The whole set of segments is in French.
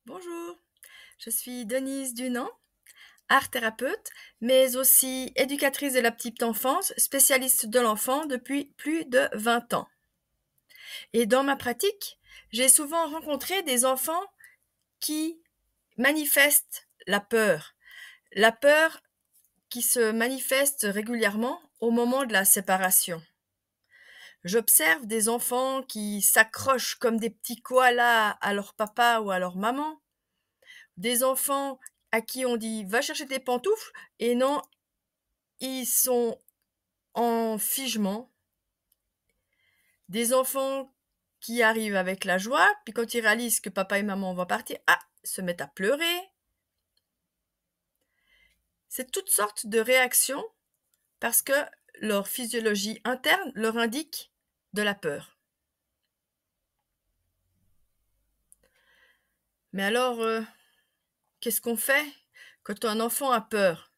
Bonjour, je suis Denise Dunant, art thérapeute, mais aussi éducatrice de la petite enfance, spécialiste de l'enfant depuis plus de 20 ans. Et dans ma pratique, j'ai souvent rencontré des enfants qui manifestent la peur qui se manifeste régulièrement au moment de la séparation. J'observe des enfants qui s'accrochent comme des petits koalas à leur papa ou à leur maman, des enfants à qui on dit: «Va chercher tes pantoufles» et non, ils sont en figement. Des enfants qui arrivent avec la joie, puis quand ils réalisent que papa et maman vont partir, se mettent à pleurer. C'est toutes sortes de réactions parce que leur physiologie interne leur indique de la peur. Mais alors, qu'est-ce qu'on fait quand un enfant a peur?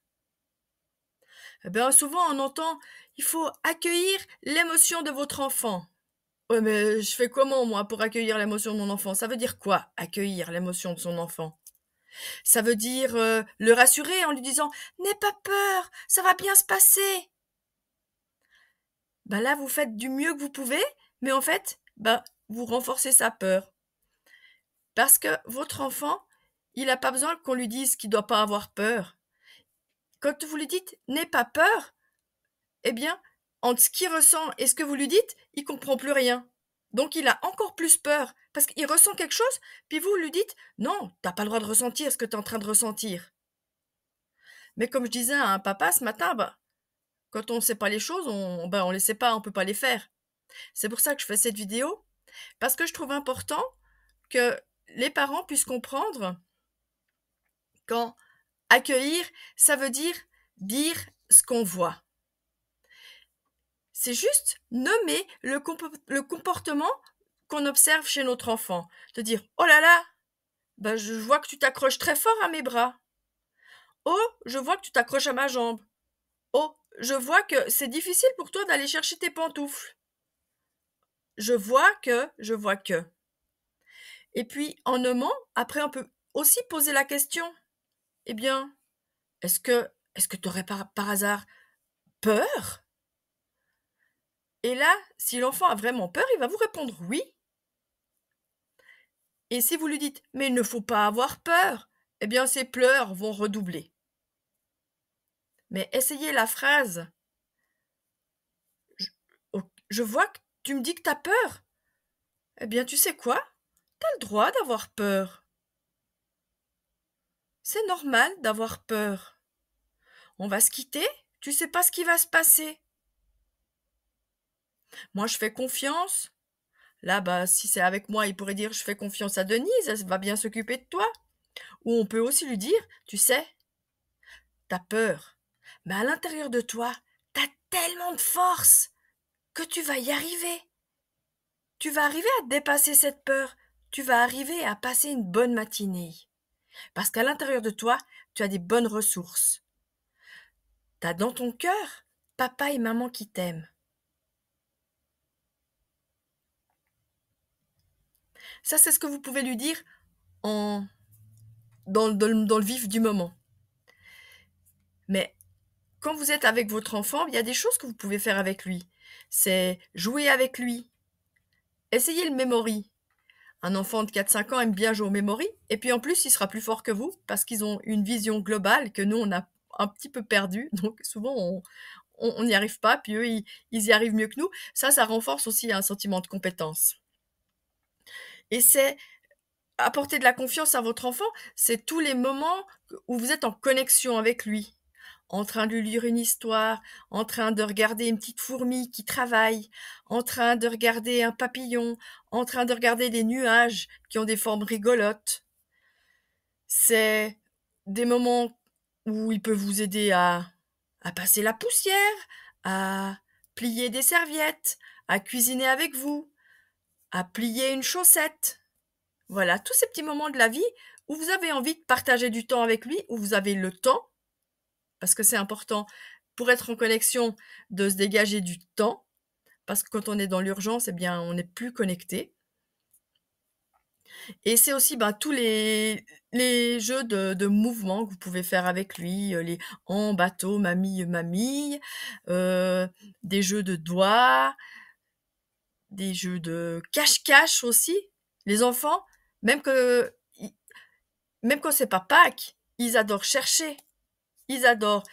Eh bien, souvent on entend: «Il faut accueillir l'émotion de votre enfant». Ouais, mais je fais comment moi pour accueillir l'émotion de mon enfant? Ça veut dire quoi, accueillir l'émotion de son enfant? Ça veut dire, le rassurer en lui disant: «N'aie pas peur, ça va bien se passer». Bah, là, vous faites du mieux que vous pouvez, mais en fait, bah, vous renforcez sa peur. Parce que votre enfant, il a pas besoin qu'on lui dise qu'il doit pas avoir peur. Quand vous lui dites: «N'aie pas peur», eh bien, entre ce qu'il ressent et ce que vous lui dites, il comprend plus rien. Donc il a encore plus peur, parce qu'il ressent quelque chose, puis vous lui dites: «Non, tu as pas le droit de ressentir ce que tu es en train de ressentir». Mais comme je disais à un papa ce matin, bah, quand on ne sait pas les choses, on les sait pas, on peut pas les faire. C'est pour ça que je fais cette vidéo, parce que je trouve important que les parents puissent comprendre quand accueillir, ça veut dire ce qu'on voit. C'est juste nommer le comportement qu'on observe chez notre enfant. De dire: «Oh là là, bah, je vois que tu t'accroches très fort à mes bras. Oh, je vois que tu t'accroches à ma jambe. Oh, je vois que c'est difficile pour toi d'aller chercher tes pantoufles. Je vois que». Et puis en nommant, après on peut aussi poser la question: «Eh bien, est-ce que tu aurais par hasard peur?» Et là, si l'enfant a vraiment peur, il va vous répondre «oui». Et si vous lui dites: «Mais il ne faut pas avoir peur», eh bien ses pleurs vont redoubler. Mais essayez la phrase: «Je o je vois que tu me dis que tu as peur. Eh bien tu sais quoi? Tu as le droit d'avoir peur. C'est normal d'avoir peur. On va se quitter, tu sais pas ce qui va se passer. Moi je fais confiance». Là, bah, si c'est avec moi, il pourrait dire: «Je fais confiance à Denise, elle va bien s'occuper de toi». Ou on peut aussi lui dire: «Tu sais, tu as peur, mais à l'intérieur de toi, tu as tellement de force que tu vas y arriver. Tu vas arriver à dépasser cette peur. Tu vas arriver à passer une bonne matinée. Parce qu'à l'intérieur de toi, tu as des bonnes ressources. Tu as dans ton cœur papa et maman qui t'aiment». Ça, c'est ce que vous pouvez lui dire en dans le vif du moment. Mais quand vous êtes avec votre enfant, il y a des choses que vous pouvez faire avec lui. C'est jouer avec lui. Essayez le memory. Un enfant de 4-5 ans aime bien jouer au memory, et puis en plus, il sera plus fort que vous, parce qu'ils ont une vision globale que nous, on a un petit peu perdue, donc souvent on n'y arrive pas, puis eux, ils y arrivent mieux que nous. Ça renforce aussi un sentiment de compétence. Et c'est apporter de la confiance à votre enfant, c'est tous les moments où vous êtes en connexion avec lui, en train de lui lire une histoire, en train de regarder une petite fourmi qui travaille, en train de regarder un papillon, en train de regarder des nuages qui ont des formes rigolotes. C'est des moments où il peut vous aider à passer la poussière, à plier des serviettes, à cuisiner avec vous, à plier une chaussette. Voilà, tous ces petits moments de la vie où vous avez envie de partager du temps avec lui, où vous avez le temps, parce que c'est important pour être en connexion de se dégager du temps, parce que quand on est dans l'urgence, eh bien, on n'est plus connecté. Et c'est aussi, ben, tous les jeux de mouvement que vous pouvez faire avec lui, les en bateau, mamie, mamie, heu, des jeux de doigts, des jeux de cache-cache aussi. Les enfants, même que i même quand c'est pas Pâques, ils adorent chercher, ils adorent.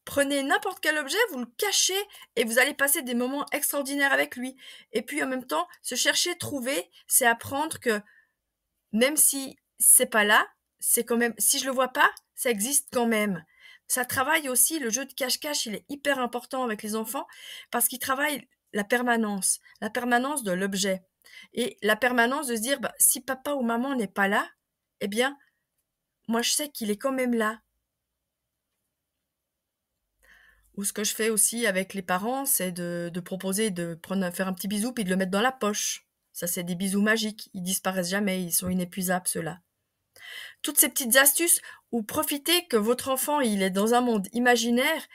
Prenez n'importe quel objet, vous le cachez et vous allez passer des moments extraordinaires avec lui. Et puis en même temps, se chercher, trouver, c'est apprendre que même si c'est pas là, c'est quand même si je le vois pas, ça existe quand même. Ça travaille aussi le jeu de cache-cache, il est hyper important avec les enfants parce qu'il travaille la permanence de l'objet et la permanence de se dire: «Bah, si papa ou maman n'est pas là, eh bien, moi je sais qu'il est quand même là». Ou ce que je fais aussi avec les parents, c'est de proposer de prendre faire un petit bisou puis de le mettre dans la poche. Ça, c'est des bisous magiques, ils disparaissent jamais, ils sont inépuisables ceux-là. Toutes ces petites astuces ou profitez que votre enfant, il est dans un monde imaginaire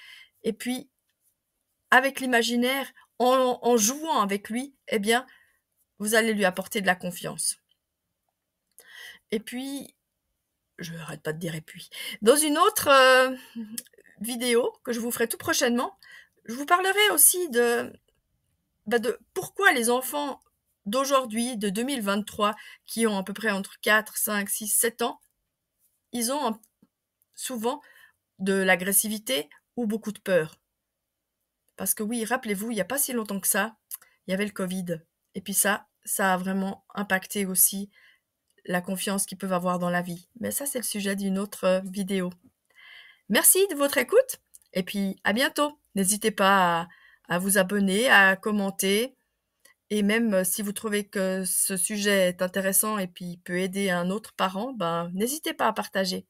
et puis avec l'imaginaire, en jouant avec lui, eh bien, vous allez lui apporter de la confiance. Et puis, je n'arrête pas de dire et puis. Dans une autre, vidéo que je vous ferai tout prochainement, je vous parlerai aussi de pourquoi les enfants d'aujourd'hui, de 2023, qui ont à peu près entre 4, 5, 6, 7 ans, ils ont souvent de l'agressivité ou beaucoup de peur. Parce que oui, rappelez-vous, il n'y a pas si longtemps que ça, il y avait le Covid. Et puis ça a vraiment impacté aussi la confiance qu'ils peuvent avoir dans la vie. Mais ça, c'est le sujet d'une autre vidéo. Merci de votre écoute et puis à bientôt. N'hésitez pas à vous abonner, à commenter et même si vous trouvez que ce sujet est intéressant et puis peut aider un autre parent, ben, n'hésitez pas à partager.